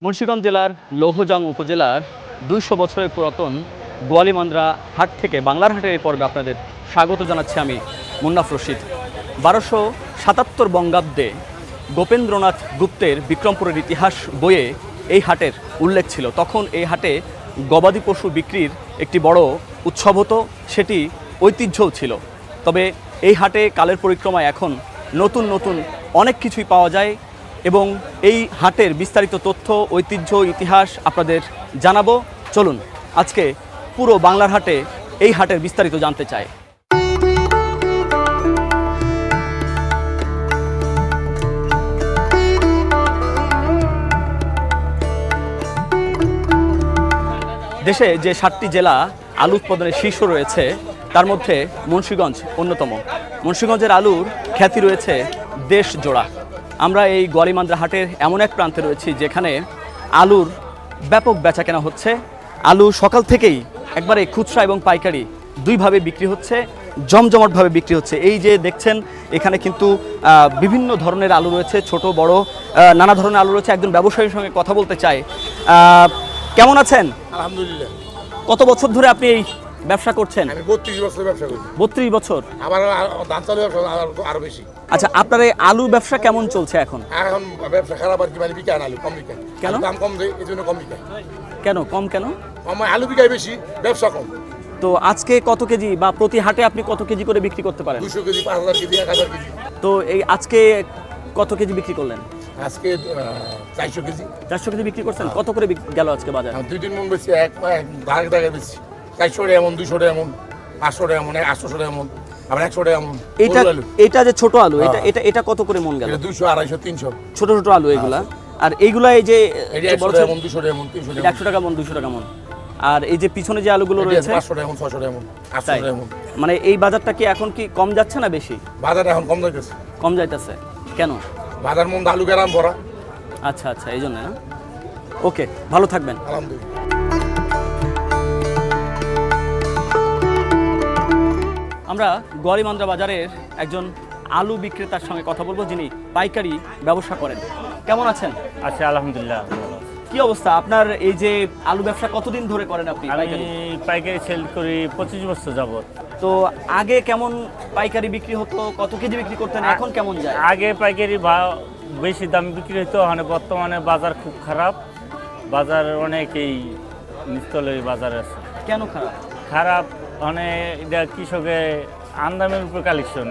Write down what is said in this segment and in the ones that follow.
মুন্সিগঞ্জ জেলার লৌহজং উপজেলার ২০০ বছরের পুরাতন গোয়ালিমান্দ্রা হাট থেকে বাংলার হাটের এই পর্বে আপনাদের স্বাগত জানাচ্ছি আমি মুন্নাফ রশিদ। ১২৭৭ বঙ্গাব্দে গোপেন্দ্রনাথ গুপ্তের বিক্রমপুরের ইতিহাস বইয়ে এই হাটের উল্লেখ ছিল। তখন এই হাটে গবাদি পশু বিক্রির একটি বড় উৎসব হতো, সেটি ঐতিহ্যও ছিল। তবে এই হাটে কালের পরিক্রমায় এখন নতুন নতুন অনেক কিছুই পাওয়া যায় এবং এই হাটের বিস্তারিত তথ্য, ঐতিহ্য, ইতিহাস আপনাদের জানাবো। চলুন আজকে পুরো বাংলার হাটে এই হাটের বিস্তারিত জানতে চাই। দেশে যে 7টি জেলা আলু উৎপাদনের শীর্ষ রয়েছে তার মধ্যে মুন্সিগঞ্জ অন্যতম। মুন্সিগঞ্জের আলুর খ্যাতি রয়েছে দেশ জোড়া। আমরা এই গোয়ালিমান্দ্রা হাটের এমন এক প্রান্তে রয়েছি যেখানে আলুর ব্যাপক বেচাকেনা হচ্ছে। আলু সকাল থেকেই একবারে খুচরা এবং পাইকারি দুইভাবে বিক্রি হচ্ছে, জমজমাটভাবে বিক্রি হচ্ছে। এই যে দেখছেন এখানে কিন্তু বিভিন্ন ধরনের আলু রয়েছে, ছোট বড় নানা ধরনের আলু রয়েছে। একজন ব্যবসায়ীর সঙ্গে কথা বলতে চাই। কেমন আছেন? আলহামদুলিল্লাহ। কত বছর ধরে আপনি এই ব্যবসা করছেন? আমি 32 বছর ব্যবসা করি। 32 বছর? আবার ধান চালের ব্যবসা আরো বেশি। আচ্ছা, আপনার এই আলু ব্যবসা কেমন চলছে এখন? এখন ব্যবসা খারাপ আর কি, মানে বিকায় না, আলু কম বিকায়। কেন? দাম কম দেয়, এই জন্য কম বিকায়। কেন কম? কেন কম? আলু বিকায় বেশি, ব্যবসা কম। তো আজকে কত কেজি বা প্রতি হাটে আপনি কত কেজি করে বিক্রি করতে পারেন? 200 কেজি, 5000 কেজি, 1000 কেজি। তো এই আজকে কত কেজি বিক্রি করলেন? আজকে 400 কেজি। 400 কেজি বিক্রি করছেন? কত করে গেল আজকে বাজার? 2-3 মন বেশি, এক দাগ দাগে বেশি। 400 টাকা এমন, 200 টাকা এমন, 500 টাকা এমন, 800 টাকা এমন, আবার 100 টাকা এমন। এটা যে ছোট আলু, এটা কত করে মন গেল? 200, 250, 300। ছোট ছোট আলু এগুলা। আর এইগুলা এই যে 100 টাকা এমন, 200 টাকা এমন, 300 টাকা। 100 টাকা মন, 200 টাকা মন। আর এই যে পিছনে যে আলুগুলো রয়েছে 500 টাকা এমন, 600 টাকা এমন, 800 টাকা এমন। মানে এই বাজারটা কি এখন কি কম যাচ্ছে না বেশি? বাজার এখন কম যাইতেছে। কম যাইতেছে কেন? বাজার মন আলু গেরাম ভরা। আচ্ছা আচ্ছা, এই জন্য না। ওকে, ভালো থাকবেন। আলহামদুলিল্লাহ। আমরা গোয়ালিমান্দ্রা বাজারের একজন আলু বিক্রেতার সঙ্গে কথা বলবো, যিনি পাইকারি ব্যবসা করেন। কেমন আছেন? আচ্ছা, আলহামদুলিল্লাহ। কি অবস্থা আপনার? এই যে আলু ব্যবসা কতদিন ধরে করেন আপনি? আমি পাইকারি সেল করি 25 বছর যাবত। তো আগে কেমন পাইকারি বিক্রি হতো? কত কেজি বিক্রি করতেন? এখন কেমন যায়? আগে পাইকারি বেশি দাম বিক্রি হতো, মানে বর্তমানে বাজার খুব খারাপ। বাজার অনেকেই নিচতলের বাজার আছে। কেন খারাপ? খারাপ মানে এটা কৃষকের আমদানির উপর কালেকশন।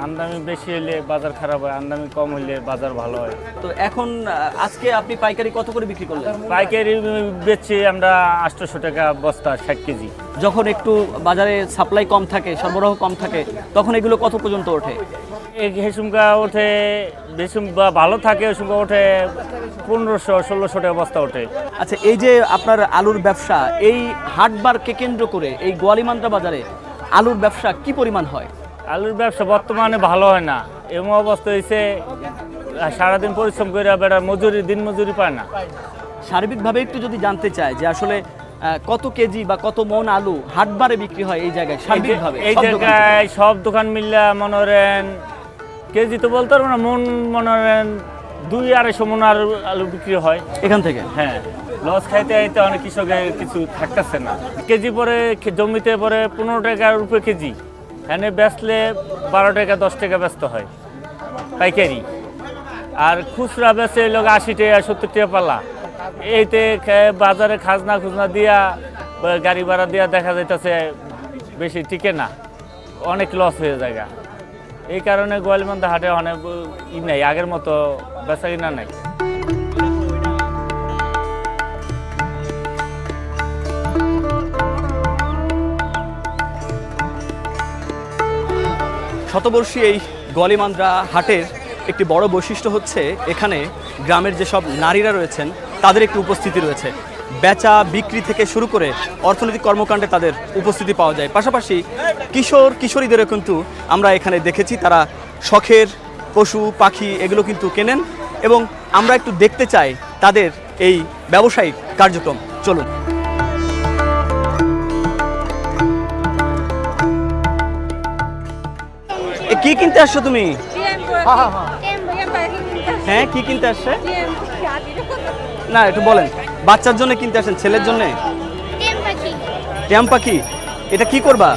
আমদানি বেশি হলে বাজার খারাপ হয়, আমদানি কম হলে বাজার ভালো হয়। তো এখন আজকে আপনি পাইকারি কত করে বিক্রি করলেন? পাইকারি বেচছি আমরা 800 টাকা বস্তা, 60 কেজি। যখন একটু বাজারে সাপ্লাই কম থাকে, সরবরাহ কম থাকে, তখন এগুলো কত পর্যন্ত ওঠে? হেসুমকা ওঠে, বেসুম বা ভালো থাকে হেসুমকা ওঠে 1500-1600 টাকা বস্তা ওঠে। আচ্ছা, এই যে আপনার আলুর ব্যবসা, এই হাটবারকে কেন্দ্র করে এই গোয়ালিমান্দ্রা বাজারে আলুর ব্যবসা কি পরিমাণ হয়? আলুর ব্যবসা বর্তমানে ভালো হয় না। এমন অবস্থা হয়েছে, সারাদিন পরিশ্রম করে বেড়া মজুরি, দিন মজুরি পায় না। সার্বিকভাবে একটু যদি জানতে চাই যে আসলে কত কেজি বা কত মন আলু হাটবারে বিক্রি হয় এই জায়গায় সার্বিকভাবে? এই জায়গায় সব দোকান মিললে মনে করেন কেজি তো বলতে পারবো না, মন মনে করেন 200-250 মন আলু বিক্রি হয় এখান থেকে। হ্যাঁ, লস খাইতে খাইতে অনেক কৃষকের কিছু থাকতেছে না। কেজি পরে জমিতে পরে 15 টাকার উপরে কেজি, এনে বেচলে 12 টাকা 10 টাকা ব্যস্ত হয় পাইকারি। আর খুচরা বেচে লোক 80 টাকা 70 টাকা পালা। এইতে বাজারে খাজনা খুজনা দিয়া, গাড়ি ভাড়া দিয়া দেখা যাইতেছে বেশি টিকে না, অনেক লস হয়ে যায়। এই কারণে গোয়ালিমান্দ্রা হাটে অনেক নাই, আগের মতো বেচা কিনা নাই। শতবর্ষী এই গোয়ালিমান্দ্রা হাটের একটি বড় বৈশিষ্ট্য হচ্ছে এখানে গ্রামের যেসব নারীরা রয়েছেন তাদের একটি উপস্থিতি রয়েছে। বেচা বিক্রি থেকে শুরু করে অর্থনৈতিক কর্মকাণ্ডে তাদের উপস্থিতি পাওয়া যায়। পাশাপাশি কিশোর কিশোরীদেরও কিন্তু আমরা এখানে দেখেছি, তারা শখের পশু পাখি এগুলো কিন্তু কেনেন এবং আমরা একটু দেখতে চাই তাদের এই ব্যবসায়িক কার্যক্রম। চলুন। কি কিনতে আসছো তুমি? হ্যাঁ, কি কিনতে আসছে? না একটু বলেন, বাচ্চার জন্য কিনতে আসেন, ছেলের জন্য? টিম পাখি ট্যাম পাখি, এটা কি করবা?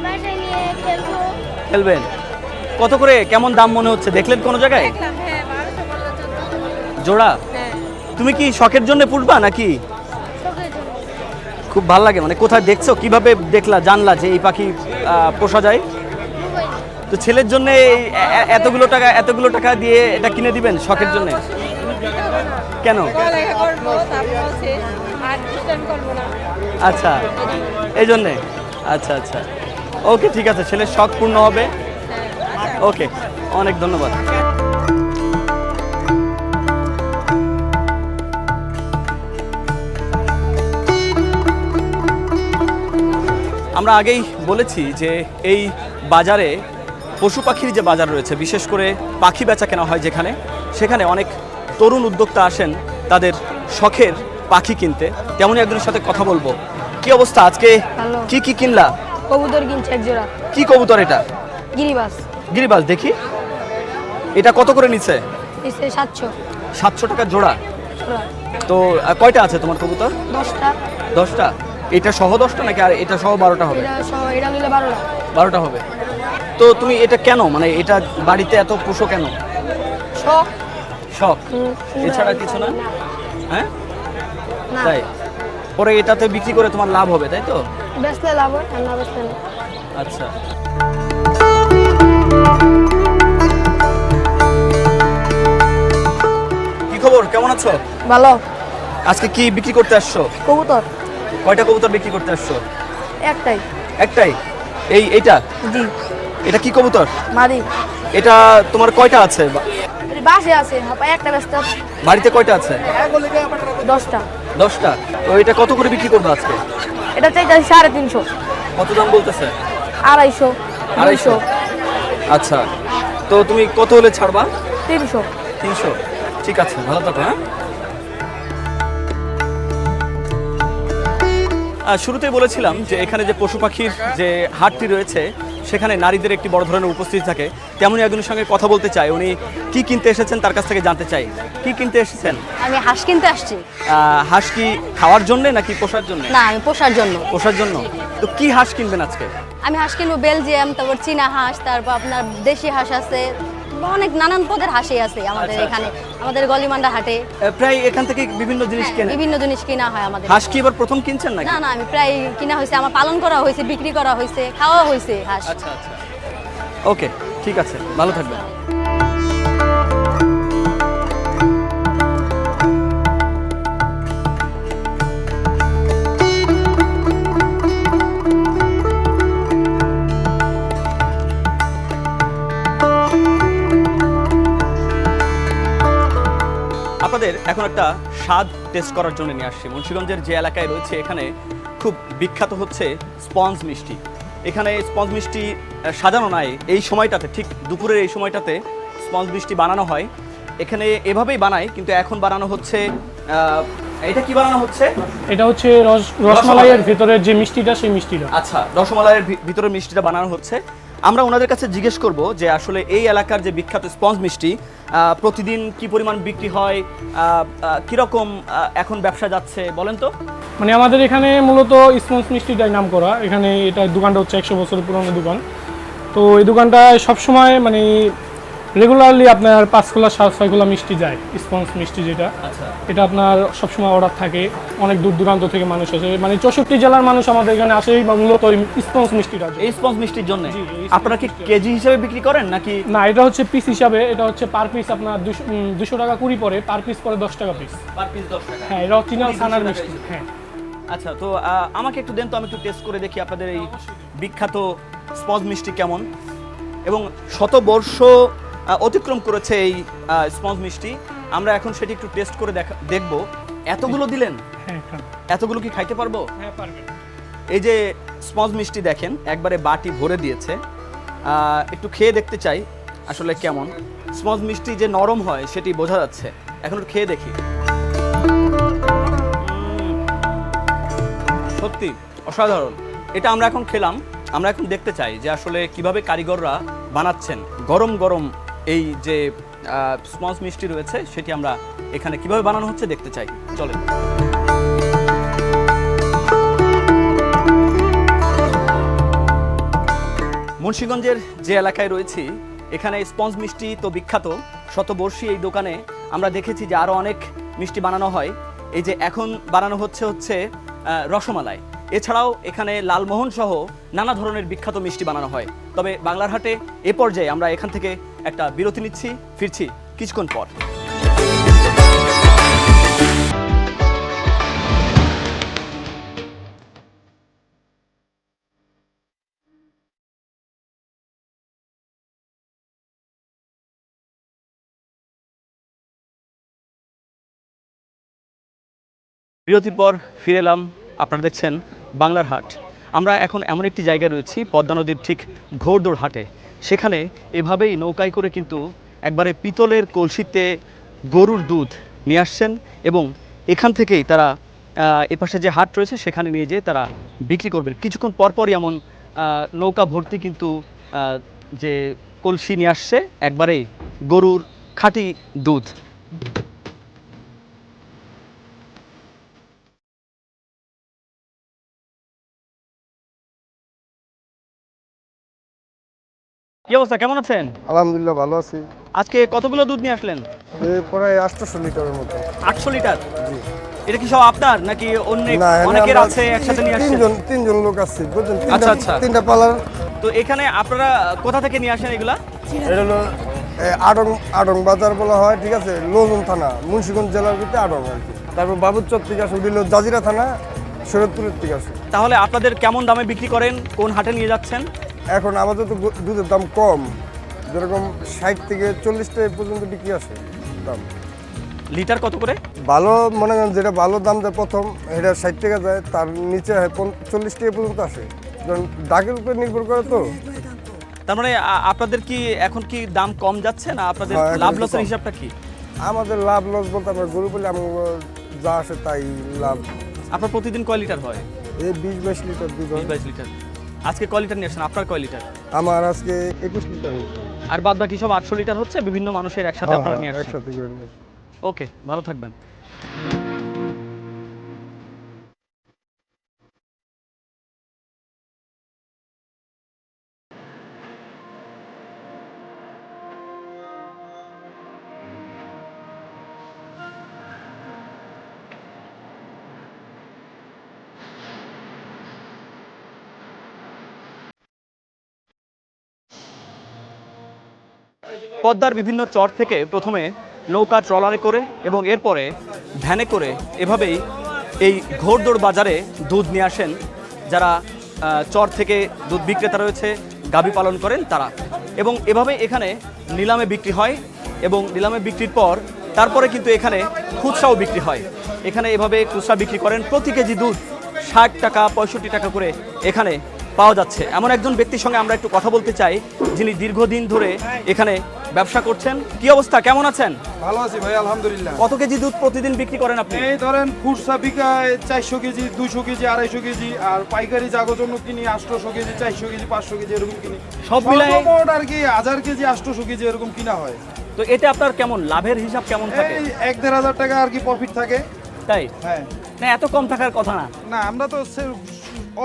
বাসায় নিয়ে খেলবো। খেলবেন? কত করে, কেমন দাম মনে হচ্ছে, দেখলেন কোনো জায়গায়? দেখলাম, হ্যাঁ 1200 বললো, 1400। জোড়া? হ্যাঁ, তুমি কি শখের জন্য পুষবা নাকি? শখের জন্য। খুব ভালো লাগে, মানে কোথায় দেখছো, কিভাবে দেখলা, জানলা যে এই পাখি পোষা যায়? মোবাইল। তো ছেলের জন্য এতগুলো টাকা দিয়ে এটা কিনে দিবেন শখের জন্য? কেন? পড়ালেখা করবো, তারপর হচ্ছে আর দুষ্টামি করবো না। আচ্ছা, এই জন্যে? আচ্ছা আচ্ছা, ওকে ঠিক আছে, ছেলের শখ পূর্ণ হবে। ওকে, অনেক ধন্যবাদ। আমরা আগেই বলেছি যে এই বাজারে পশু পাখির যে বাজার রয়েছে, বিশেষ করে পাখি বেচা কেনা হয় যেখানে, সেখানে অনেক তরুণ উদ্যোক্তা আসেন তাদের শখের পাখি কিনতে। তেমনই একজনের সাথে কথা বলবো। কি অবস্থা আজকে? ভালো। কি কিনলা? কবুতর কিনছে এক জোড়া, কি কবুতর এটা? গিরিবাস। গিরিবাজ, দেখি এটা কত করে নিচ্ছে? নিচে 700 700 টাকা জোড়া। জোড়া। তো কয়টা আছে তোমার কবুতর? 10টা। 10টা? এটা সহ 10টা নাকি আর এটা সহ 12টা হবে? এটা সহ এটা নিলে 12টা। 12টা হবে। তো তুমি এটা কেন, মানে এটা বাড়িতে এত পোষো কেন? শখ। শখ, হুম, এছাড়া কিছু না? হ্যাঁ, না। তাই? পরে এটাতে বিক্রি করে তোমার লাভ হবে, তাই তো? বেচলে লাভ হয়, আর না বেচলে না। আচ্ছা, কি খবর, কেমন আছো? ভালো। আজকে কি বিক্রি করতে আসছো? কবুতর কয়টা কবুতর বিক্রি করতে আসছো? একটাই। একটাই? এইটা? জি। এটা কি কবুতর? মাদি। এটা তোমার কয়টা আছে? এটা বাসে আছে, হাপায় একটা ব্যস্ত। বাড়িতে কয়টা আছে? 10টা। 10টা? তো এটা কত করে বিক্রি করবে আজকে? এটা চাইতে 350। কত দাম বলতেছে? 250। 250? আচ্ছা, তো তুমি কত হলে ছাড়বা? 300। 300? ঠিক আছে, ভালো থাকো। হ্যাঁ, শুরুতেই বলেছিলাম যে এখানে যে পশু পাখির যে হাটটি রয়েছে সেখানে নারীদের একটি বড় ধরনের উপস্থিতি থাকে। তেমনই একজনের সঙ্গে কথা বলতে চাই, উনি কি কিনতে এসেছেন তার কাছ থেকে জানতে চাই। কি কিনতে এসেছেন? আমি হাঁস কিনতে আসছি। হাঁস কি খাওয়ার জন্য নাকি পোষার জন্য? না, আমি পোষার জন্য। পোষার জন্য? তো কি হাঁস কিনবেন আজকে? আমি হাঁস কিনবো বেলজিয়াম, তারপর চীনা হাঁস, তারপর আপনার দেশি হাঁস আছে, অনেক নানান পদের হাঁসই আছে আমাদের আচ্ছা, এখানে, আমাদের গলিমান্ডা হাটে। প্রায় এখান থেকে বিভিন্ন জিনিস হ্যাঁ, কেনেন? বিভিন্ন জিনিস কিনা হয় আমাদের। হাঁস কি এবার প্রথম কিনছেন নাকি? না না, আমি প্রায় কিনা হয়েছে, আমার পালন করা হয়েছে, বিক্রি করা হয়েছে, খাওয়া হয়েছে হাঁস। আচ্ছা আচ্ছা, ওকে ঠিক আছে, ভালো থাকবেন। আপনাদের এখন একটা স্বাদ টেস্ট করার জন্য নিয়ে আসছি। মুন্সিগঞ্জের যে এলাকায় রয়েছে এখানে খুব বিখ্যাত হচ্ছে স্পঞ্জ মিষ্টি। এখানে স্পঞ্জ মিষ্টি সাজানো নাই এই সময়টাতে, ঠিক দুপুরের এই সময়টাতে স্পঞ্জ মিষ্টি বানানো হয়। এখানে এভাবেই বানায়, কিন্তু এখন বানানো হচ্ছে এটা কি বানানো হচ্ছে? এটা হচ্ছে রসমালাইয়ের ভিতরের যে মিষ্টিটা, সেই মিষ্টিটা। আচ্ছা, রসমালাইয়ের ভিতরে মিষ্টিটা বানানো হচ্ছে। আমরা ওনাদের কাছে জিজ্ঞেস করব যে আসলে এই এলাকার যে বিখ্যাত স্পঞ্জ মিষ্টি প্রতিদিন কি পরিমাণ বিক্রি হয়, কিরকম এখন ব্যবসা যাচ্ছে, বলেন তো। মানে আমাদের এখানে মূলত স্পঞ্জ মিষ্টিটাই নাম করা। এখানে এটা দোকানটা হচ্ছে 100 বছরের পুরনো দোকান। তো এই দোকানটায় সবসময় মানে রেগুলারলি আপনার 5 খোলা 6 খোলা মিষ্টি যায়, স্পঞ্জ মিষ্টি যেটা। আচ্ছা, এটা আপনার সবসময় অর্ডার থাকে, অনেক দূর দূরান্ত থেকে মানুষ আসে, মানে 64 জেলার মানুষ আমাদের এখানে আসে মূলত স্পঞ্জ মিষ্টিটা। এই স্পঞ্জ মিষ্টির জন্য জি, এই আপনারা কি কেজি হিসেবে বিক্রি করেন নাকি? না, এটা হচ্ছে পিস হিসাবে, এটা হচ্ছে পার পিস আপনার 200 টাকা কুড়ি পরে, পার পিস পরে 10 টাকা পিস। পার পিস 10 টাকা? হ্যাঁ, এটা অরিজিনাল ছানার মিষ্টি। হ্যাঁ। আচ্ছা, তো আমাকে একটু দেন তো, আমি একটু টেস্ট করে দেখি আপনাদের এই বিখ্যাত স্পঞ্জ মিষ্টি কেমন। এবং শতবর্ষ অতিক্রম করেছে এই স্পঞ্জ মিষ্টি, আমরা এখন সেটি একটু টেস্ট করে দেখব। এতগুলো দিলেন? হ্যাঁ, হ্যাঁ। এতগুলো কি খাইতে পারবো? হ্যাঁ, পারবেন। এই যে স্পঞ্জ মিষ্টি দেখেন, একবারে বাটি ভরে দিয়েছে। একটু খেয়ে দেখতে চাই আসলে কেমন। স্পঞ্জ মিষ্টি যে নরম হয় সেটি বোঝা যাচ্ছে। এখন একটু খেয়ে দেখি। সত্যি অসাধারণ। এটা আমরা এখন খেলাম, আমরা এখন দেখতে চাই যে আসলে কিভাবে কারিগররা বানাচ্ছেন গরম গরম এই যে স্পঞ্জ মিষ্টি রয়েছে সেটি আমরা এখানে কিভাবে বানানো হচ্ছে দেখতে চাই। চলেন। মুন্সিগঞ্জের যে এলাকায় রয়েছি এখানে স্পঞ্জ মিষ্টি তো বিখ্যাত, শতবর্ষী এই দোকানে আমরা দেখেছি যে আরও অনেক মিষ্টি বানানো হয়। এই যে এখন বানানো হচ্ছে রসমালাই, এছাড়াও এখানে লালমোহন সহ নানা ধরনের বিখ্যাত মিষ্টি বানানো হয়। তবে বাংলার হাটে এ পর্যায়ে আমরা এখান থেকে একটা বিরতি নিচ্ছি, ফিরছি কিছুক্ষণ পর। বিরতির পর ফিরে এলাম। আপনারা দেখছেন বাংলার হাট। আমরা এখন এমন একটি জায়গায় রয়েছি পদ্মা নদীর ঠিক ঘোড়দৌড় হাটে। সেখানে এভাবেই নৌকায় করে কিন্তু একবারে পিতলের কলসিতে গরুর দুধ নিয়ে আসছেন এবং এখান থেকেই তারা এপাশে যে হাট রয়েছে সেখানে নিয়ে যেয়ে তারা বিক্রি করবেন। কিছুক্ষণ পরপরই এমন নৌকা ভর্তি কিন্তু যে কলসি নিয়ে আসছে একবারেই গরুর খাঁটি দুধ। কি অবস্থা, কেমন আছেন? আলহামদুলিল্লাহ ভালো আছি। আজকে কতগুলো দুধ নিয়ে আসলেন? প্রায় 800 লিটারের মতো। 800 লিটার? এটা কি সব আপনার নাকি অনেকের আছে একসাথে নিয়ে আসছেন? তিনজন লোক আছে, বুঝছেন? আচ্ছা। তিনটা পালার। তো এখানে আপনারা কোথা থেকে নিয়ে আসেন এগুলা? এটা হলো আড়ং বাজার বলা হয়, ঠিক আছে? লোজন থানা, মুন্সিগঞ্জ জেলার ভিতরে আড়ং আর কি। তারপর বাবুরচর থেকে আসে, ওটা হলো জাজিরা থানা, শরৎপুরের থেকে আসে। তাহলে আপনাদের কেমন দামে বিক্রি করেন? কোন হাটে নিয়ে যাচ্ছেন? এখন আমাদের তো দুধের দাম কম, যেরকম 60 থেকে 40 টাকা পর্যন্ত বিক্রি আসে দাম। লিটার কত করে? ভালো মনে করেন যেটা ভালো দাম যায় প্রথম এটা 60 টাকা যায়, তার নিচে 40 টাকা পর্যন্ত আসে, কারণ ডাকের উপর নির্ভর করে তো। তার মানে আপনাদের কি এখন কি দাম কম যাচ্ছে না আপনাদের হ্যাঁ, এখন লাভ একটু লসের কম। হিসাবটা কি? আমাদের লাভ লস বলতে আমরা গরু বলে আমার যা আসে তাই লাভ। আপনার প্রতিদিন কয় লিটার হয়? এই 20-22 লিটার দুধ হয়। 22 লিটার। আজকে কয় লিটার নিয়ে আসেন? আপনার কয় লিটার? আমার আজকে 21 লিটার হয়েছে। আর বাদ বাকি সব 800 লিটার হচ্ছে বিভিন্ন মানুষের একসাথে আপনারা নিয়ে আসছেন। একসাথে করে নিয়ে আসি। ওকে, ভালো থাকবেন। পদ্মার বিভিন্ন চর থেকে প্রথমে নৌকা ট্রলারে করে এবং এরপরে ভ্যানে করে এভাবেই এই ঘোড়দৌড় বাজারে দুধ নিয়ে আসেন যারা চর থেকে দুধ বিক্রেতা রয়েছে, গাভী পালন করেন তারা। এবং এভাবে এখানে নিলামে বিক্রি হয় এবং নিলামে বিক্রির পর তারপরে কিন্তু এখানে খুচরাও বিক্রি হয়। এখানে এভাবে খুচরা বিক্রি করেন, প্রতি কেজি দুধ 60 টাকা 65 টাকা করে এখানে পাওয়া যাচ্ছে। এমন একজন ব্যক্তির সঙ্গে আমরা একটু কথা বলতে চাই যিনি দীর্ঘদিন ধরে এখানে ব্যবসা করছেন। কি অবস্থা, কেমন আছেন? ভালো আছি ভাই, আলহামদুলিল্লাহ। কত কেজি দুধ প্রতিদিন বিক্রি করেন আপনি? এই ধরেন খুচরা বিকায় 400 কেজি, 200 কেজি, 250 কেজি, আর পাইকারি জাগোর জন্য কিনি 800 কেজি, 400 কেজি, 500 কেজি এরকম কিনি। সব মিলাই সর্বমোট আর কি 1000 কেজি, 800 কেজি এরকম কিনা হয়। তো এতে আপনার কেমন লাভের হিসাব কেমন থাকে? এই 1-1.5 টাকা আর কি প্রফিট থাকে। তাই? হ্যাঁ। না, এত কম থাকার কথা না। না, আমরা তো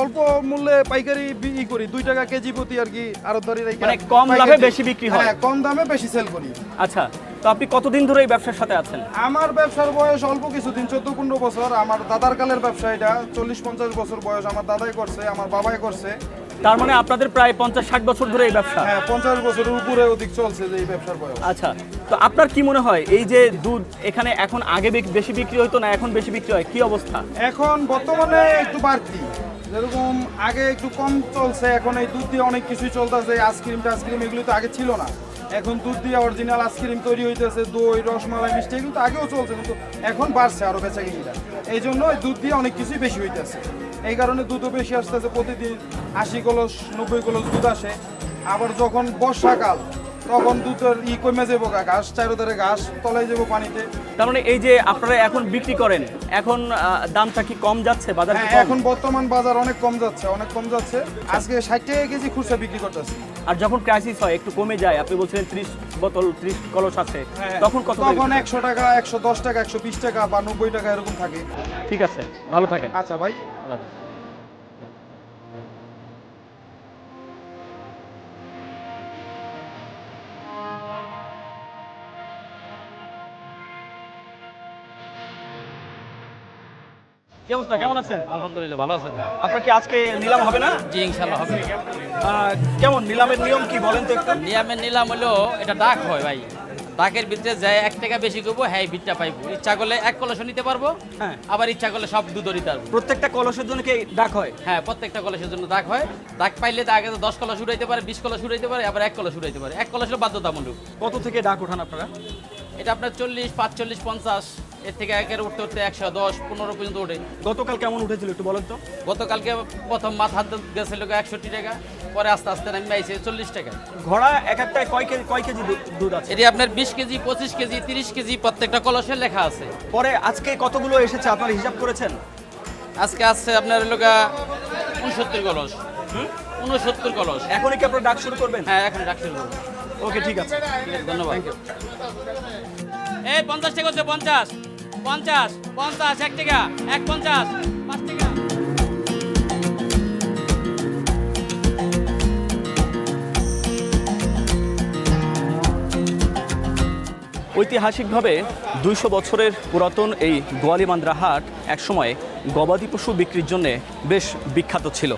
অল্প মূল্যে পাইকারি বিক্রি করি, 2 টাকা কেজি প্রতি আর কি আড়তদারিরা। মানে কম লাভে বেশি বিক্রি হয়। হ্যাঁ, কম দামে বেশি সেল করি। আচ্ছা, তো আপনি কতদিন ধরে এই ব্যবসার সাথে আছেন? আমার ব্যবসার বয়স অল্প কিছুদিন, 14-15 বছর। আমার দাদার কালের ব্যবসা এটা, 40-50 বছর বয়স আমার দাদাই করছে, আমার বাবাই করছে। তার মানে আপনাদের প্রায় 50-60 বছর ধরে এই ব্যবসা? হ্যাঁ, 50 বছরের উপরে অধিক চলছে যে এই ব্যবসার বয়স। আচ্ছা, তো আপনার কি মনে হয় এই যে দুধ এখানে এখন আগে বেশি বিক্রি হতো না এখন বেশি বিক্রি হয়, কি অবস্থা? এখন বর্তমানে একটু বাড়তি, যেরকম আগে একটু কম চলছে, এখন এই দুধ দিয়ে অনেক কিছুই চলতেছে। আইসক্রিম এগুলো তো আগে ছিল না, এখন দুধ দিয়ে অরিজিনাল আইসক্রিম তৈরি হইতেছে, দই, রসমালাই, মিষ্টি এগুলো তো আগেও চলছে, কিন্তু এখন বাড়ছে আরো বেচাকেনিটা। এই জন্য দুধ দিয়ে অনেক কিছুই বেশি হইতেছে, এই কারণে দুধও বেশি আসতেছে। প্রতিদিন 80 কলস 90 কলস দুধ আসে। আবার যখন বর্ষাকাল তখন দুধের কমে যাবো ঘাস চারোধারে ঘাস তলায় যাবো পানিতে। তার মানে এই যে আপনারা এখন বিক্রি করেন, এখন দামটা কি কম যাচ্ছে বাজারে? হ্যাঁ, এখন বর্তমান বাজার অনেক কম যাচ্ছে, অনেক কম যাচ্ছে। আজকে 60 টাকা কেজি খুচরা বিক্রি করতেছি। আর যখন ক্রাইসিস হয় একটু কমে যায়, আপনি বলছিলেন 30 বোতল 30 কলস আছে, তখন কত? তখন 100 টাকা, 110 টাকা, 120 টাকা বা 90 টাকা এরকম থাকে। ঠিক আছে, ভালো থাকেন। আচ্ছা ভাই। কি অবস্থা, কেমন আছেন? আলহামদুলিল্লাহ ভালো আছেন? আপনার কি আজকে নিলাম হবে না? জি ইনশাল্লাহ হবে। কেমন নিলামের নিয়ম কি বলেন তো একটু? নিয়ামের নিলাম হলো এটা ডাক হয় ভাই, ডাকের ভিতরে যায় 1 টাকা বেশি করবো, হ্যাঁ বিটটা পাইবো। ইচ্ছা করলে 1 কলস নিতে পারবো, হ্যাঁ, আবার ইচ্ছা করলে সব দুধ নিতে পারবো। প্রত্যেকটা কলসের জন্য কি ডাক হয়? হ্যাঁ, প্রত্যেকটা কলসের জন্য ডাক হয়। ডাক পাইলে তো আগে 10 কলস উড়াইতে পারে, 20 কলস উড়াইতে পারে, আবার 1 কলস উড়াইতে পারে। 1 কলসের বাধ্যতামূলক। কত থেকে ডাক ওঠান আপনারা? এটা আপনার 40, 45, 50, এর থেকে একের উঠতে উঠতে 110, 15 পর্যন্ত ওঠে। গতকাল কেমন উঠেছিল একটু বলেন তো? গতকালকে প্রথম মাথা গেছিল 61 টাকা, পরে আস্তে আস্তে নামে আইছে 40 টাকা। ঘোড়া এক একটায় কয় কেজি দুধ আছে? এটি আপনার 20 কেজি, 25 কেজি, 30 কেজি প্রত্যেকটা কলসে লেখা আছে। পরে আজকে কতগুলো এসেছে আপনারা হিসাব করেছেন? আজকে আসছে আপনার হলো 69 কলস। 69 কলস। এখনই কি আপনারা ডাক শুরু করবেন? হ্যাঁ, এখন রাখছি। ওকে, ঠিক আছে, ধন্যবাদ। এই 50 টাকা হচ্ছে, 50, 50, 50, 1 টাকা, 1.50, 5 টাকা। ঐতিহাসিকভাবে 200 বছরের পুরাতন এই গোয়ালিমান্দ্রা হাট একসময় গবাদি পশু বিক্রির জন্য বেশ বিখ্যাত ছিল।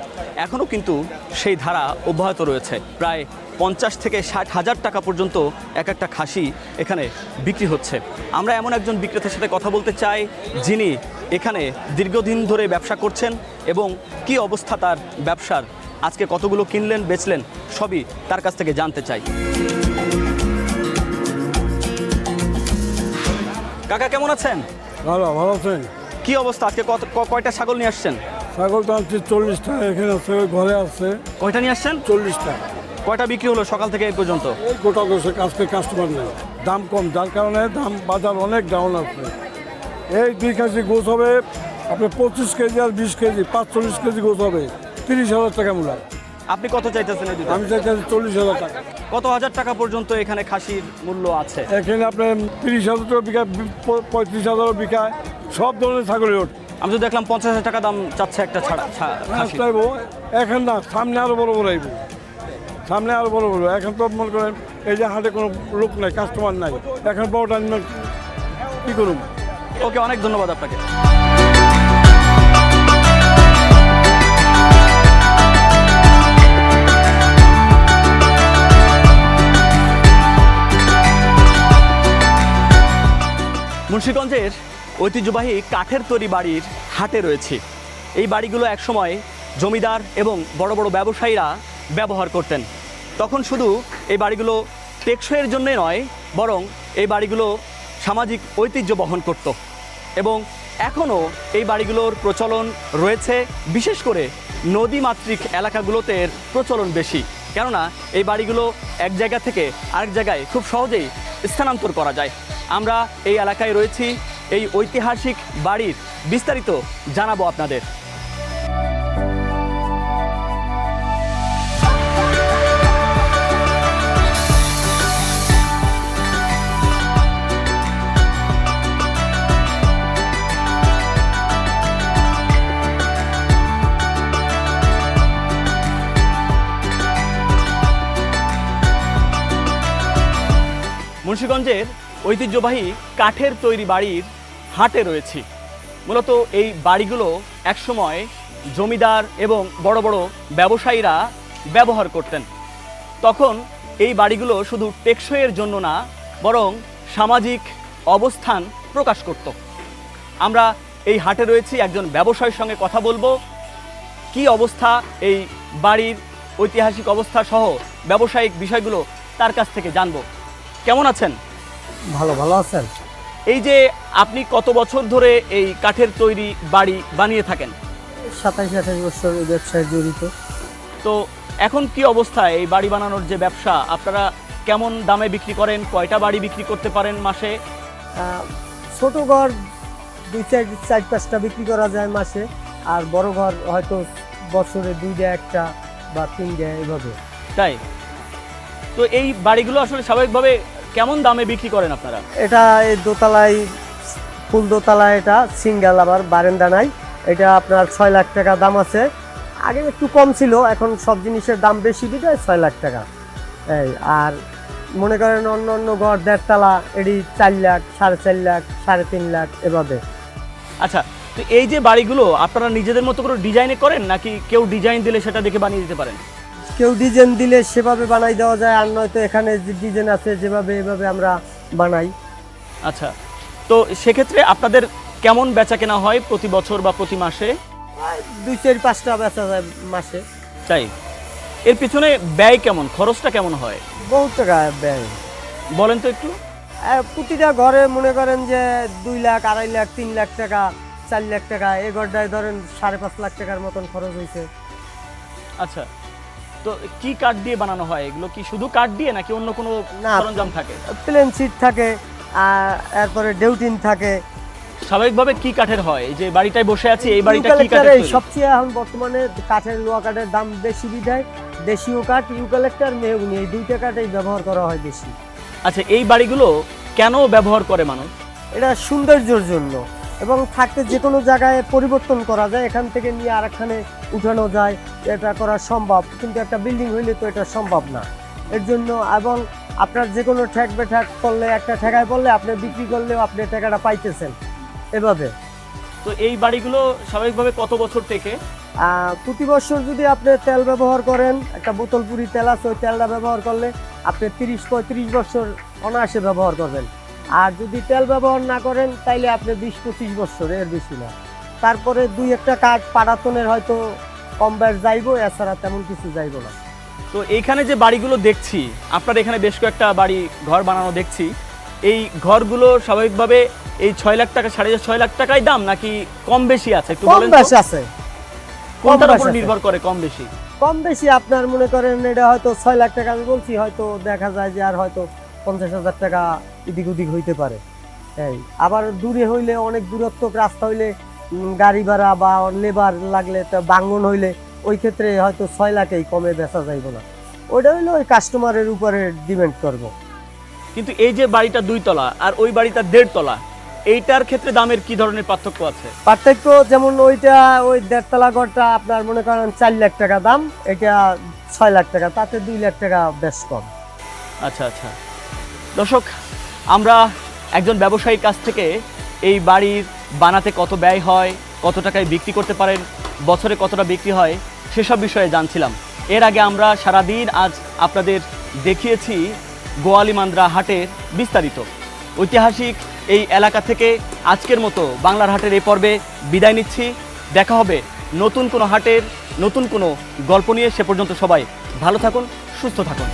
এখনও কিন্তু সেই ধারা অব্যাহত রয়েছে। প্রায় 50 থেকে 60 হাজার টাকা পর্যন্ত এক একটা খাসি এখানে বিক্রি হচ্ছে। আমরা এমন একজন বিক্রেতার সাথে কথা বলতে চাই যিনি এখানে দীর্ঘদিন ধরে ব্যবসা করছেন এবং কি অবস্থা তার ব্যবসার, আজকে কতগুলো কিনলেন বেচলেন সবই তার কাছ থেকে জানতে চাই। কাকা কেমন আছেন? ভালো আছেন? কি অবস্থা, আজকে কয়টা ছাগল নিয়ে আসছেন? ছাগল তো আনছি 40টা, এখানে আছে, ওই ঘরে আছে। কয়টা নিয়ে আসছেন? 40টা। কয়টা বিক্রি হলো সকাল থেকে এই পর্যন্ত? এই গোটা দশে আজকে কাস্টমার নেই, দাম কম, যার কারণে দাম বাজার অনেক ডাউন আছে। এই 2 কেজি গোছ হবে আপনার 25 কেজি আর 20 কেজি, 45 কেজি গোছ হবে 30,000 টাকা মূল্য। আপনি কত চাইতেছেন? আমি চাইতেছি 40,000 টাকা। কত হাজার টাকা পর্যন্ত এখানে খাসির মূল্য আছে? এখানে আপনার 30,000 টাকা বিকায়, 35,000 বিকায়, সব ধরনের ছাগলের ওঠ। আমি তো দেখলাম 50,000 টাকা দাম চাচ্ছে একটা খাসি। চাইবো এখন না, সামনে আরো বড় বড় আইব, সামনে আরো বড় বড়। এখন তো মনে করেন এই যে হাটে কোনো লোক নাই, কাস্টমার নাই, এখন বড়টা নিয়ে কি করুন। ওকে, অনেক ধন্যবাদ আপনাকে। মুন্সিগঞ্জের ঐতিহ্যবাহী কাঠের তৈরি বাড়ির হাটে রয়েছে। এই বাড়িগুলো একসময় জমিদার এবং বড় বড় ব্যবসায়ীরা ব্যবহার করতেন। তখন শুধু এই বাড়িগুলো টেকসইয়ের জন্যে নয়, বরং এই বাড়িগুলো সামাজিক ঐতিহ্য বহন করত এবং এখনও এই বাড়িগুলোর প্রচলন রয়েছে। বিশেষ করে নদীমাতৃক এলাকাগুলোতে এর প্রচলন বেশি, কেননা এই বাড়িগুলো এক জায়গা থেকে আরেক জায়গায় খুব সহজেই স্থানান্তর করা যায়। আমরা এই এলাকায় রয়েছি, এই ঐতিহাসিক বাড়ির বিস্তারিত জানাবো আপনাদের। মুন্সিগঞ্জের ঐতিহ্যবাহী কাঠের তৈরি বাড়ির হাটে রয়েছি। মূলত এই বাড়িগুলো একসময় জমিদার এবং বড় বড় ব্যবসায়ীরা ব্যবহার করতেন। তখন এই বাড়িগুলো শুধু টেকসইয়ের জন্য না, বরং সামাজিক অবস্থান প্রকাশ করত। আমরা এই হাটে রয়েছি, একজন ব্যবসায়ীর সঙ্গে কথা বলবো, কি অবস্থা এই বাড়ির, ঐতিহাসিক অবস্থা সহ ব্যবসায়িক বিষয়গুলো তার কাছ থেকে জানবো। কেমন আছেন? ভালো আছেন? এই যে আপনি কত বছর ধরে এই কাঠের তৈরি বাড়ি বানিয়ে থাকেন? 27-28 বছর এই ব্যবসায় জড়িত। তো এখন কি অবস্থা এই বাড়ি বানানোর যে ব্যবসা, আপনারা কেমন দামে বিক্রি করেন, কয়টা বাড়ি বিক্রি করতে পারেন মাসে? ছোট ঘর 2-4-5টা বিক্রি করা যায় মাসে, আর বড় ঘর হয়তো বছরে 2টা 1টা বা 3টা এইভাবে। তাই তো এই বাড়িগুলো আসলে স্বাভাবিকভাবে কেমন দামে বিক্রি করেন আপনারা? এটা এই দোতলায়, ফুল দোতলা, এটা সিঙ্গেল, আবার বারান্দা নাই। এটা আপনার 6 লাখ টাকা দাম আছে। আগে একটু কম ছিল, এখন সব জিনিসের দাম বেশি বিধায় 6 লাখ টাকা। এই আর মনে করেন অন্য অন্য ঘর 1.5 তলা, এটি 4 লাখ, 4.5 লাখ, 3.5 লাখ এভাবে। আচ্ছা, তো এই যে বাড়িগুলো আপনারা নিজেদের মতো করে ডিজাইনে করেন নাকি কেউ ডিজাইন দিলে সেটা দেখে বানিয়ে দিতে পারেন? কেউ ডিজাইন দিলে সেভাবে বানাই দেওয়া যায়, আর নয়তো এখানে যে ডিজাইন আছে যেভাবে এভাবে আমরা বানাই। আচ্ছা, তো সেক্ষেত্রে আপনাদের কেমন বেচা কেনা হয় প্রতি বছর বা প্রতি মাসে? 2-4-5টা বেচা যায় মাসে। তাই এর পিছনে ব্যয় কেমন, খরচটা কেমন হয়? বহুত টাকা ব্যয়। বলেন তো একটু। প্রতিটা ঘরে মনে করেন যে 2 লাখ, 2.5 লাখ, 3 লাখ টাকা, 4 লাখ টাকা, এই ঘরটায় ধরেন 5.5 লাখ টাকার মতন খরচ হয়েছে। আচ্ছা, তো কি কাঠ দিয়ে বানানো হয় এগুলো? কি শুধু কাঠ দিয়ে নাকি অন্য কোনো সরঞ্জাম থাকে? প্লেন সিট থাকে, আর এরপরে ডেউটিন থাকে। স্বাভাবিকভাবে কি কাঠের হয়? এই যে বাড়িটায় বসে আছি, এই বাড়িটা কি কাঠের তৈরি? সবচেয়ে এখন বর্তমানে কাঠের, লোহা কাঠের দাম বেশি বিধায় দেশীয় কাঠ, ইউক্যালিপটাস, মেহগনি, এই 2টা কাঠই ব্যবহার করা হয় বেশি। আচ্ছা, এই বাড়িগুলো কেন ব্যবহার করে মানুষ? এটা সৌন্দর্যের জন্য, এবং থাকতে যে কোনো জায়গায় পরিবর্তন করা যায়, এখান থেকে নিয়ে আরেকখানে উঠানো যায়, এটা করা সম্ভব। কিন্তু একটা বিল্ডিং হইলে তো এটা সম্ভব না। এর জন্য, এবং আপনার যে কোনো ঠেক বেঠাক করলে, একটা ঠেকায় পড়লে আপনি বিক্রি করলেও আপনি টাকাটা পাইতেছেন এভাবে। তো এই বাড়িগুলো স্বাভাবিকভাবে কত বছর থেকে? প্রতি বছর যদি আপনি তেল ব্যবহার করেন, একটা বোতল পুরি তেল আছে, ওই তেলটা ব্যবহার করলে আপনি 30-35 বছর অনায়াসে ব্যবহার করবেন। আর যদি তেল ব্যবহার না করেন তাইলে আপনি 20-25 বছর, এর বেশি না। তারপরে 2-1টা কাঠ পাড়াতনের হয়তো কম ব্যাস যাইব, এছাড়া তেমন কিছু যাইব না। তো এইখানে যে বাড়িগুলো দেখছি, আপনার এখানে বেশ কয়েকটা বাড়ি ঘর বানানো দেখছি, এই ঘরগুলো স্বাভাবিকভাবে এই 6 লাখ টাকা, 6.5 লাখ টাকাই দাম নাকি কম বেশি আছে? একটু বলেন। কম বেশি আছে। কোনটার উপর নির্ভর করে কম বেশি? কম বেশি আপনার মনে করেন এটা হয়তো 6 লাখ টাকা আমি বলছি, হয়তো দেখা যায় যে আর হয়তো 50,000 টাকা এদিক ওদিক হইতে পারে। এই আবার দূরে হইলে, অনেক দূরত্ব রাস্তা হইলে, গাড়ি ভাড়া বা লেবার লাগলে, ভাঙন হইলে, ওই ক্ষেত্রে হয়তো 6 লাখেই কমে বেচা যাইব না। ওইটা হইলে ওই কাস্টমারের উপরে ডিপেন্ড করব। কিন্তু এই যে বাড়িটা 2 তলা আর ওই বাড়িটা 1.5 তলা, এইটার ক্ষেত্রে দামের কি ধরনের পার্থক্য আছে? পার্থক্য যেমন ওইটা, ওই 1.5 তলা ঘরটা আপনার মনে করেন 4 লাখ টাকা দাম, এটা 6 লাখ টাকা, তাতে 2 লাখ টাকা বেশ কম। আচ্ছা আচ্ছা, দর্শক, আমরা একজন ব্যবসায়ীর কাছ থেকে এই বাড়ির বানাতে কত ব্যয় হয়, কত টাকায় বিক্রি করতে পারেন, বছরে কতটা বিক্রি হয়, সেসব বিষয়ে জানছিলাম। এর আগে আমরা সারাদিন আজ আপনাদের দেখিয়েছি গোয়ালিমান্দ্রা হাটের বিস্তারিত। ঐতিহাসিক এই এলাকা থেকে আজকের মতো বাংলার হাটের এই পর্বে বিদায় নিচ্ছি। দেখা হবে নতুন কোনো হাটের নতুন কোনো গল্প নিয়ে। সে পর্যন্ত সবাই ভালো থাকুন, সুস্থ থাকুন।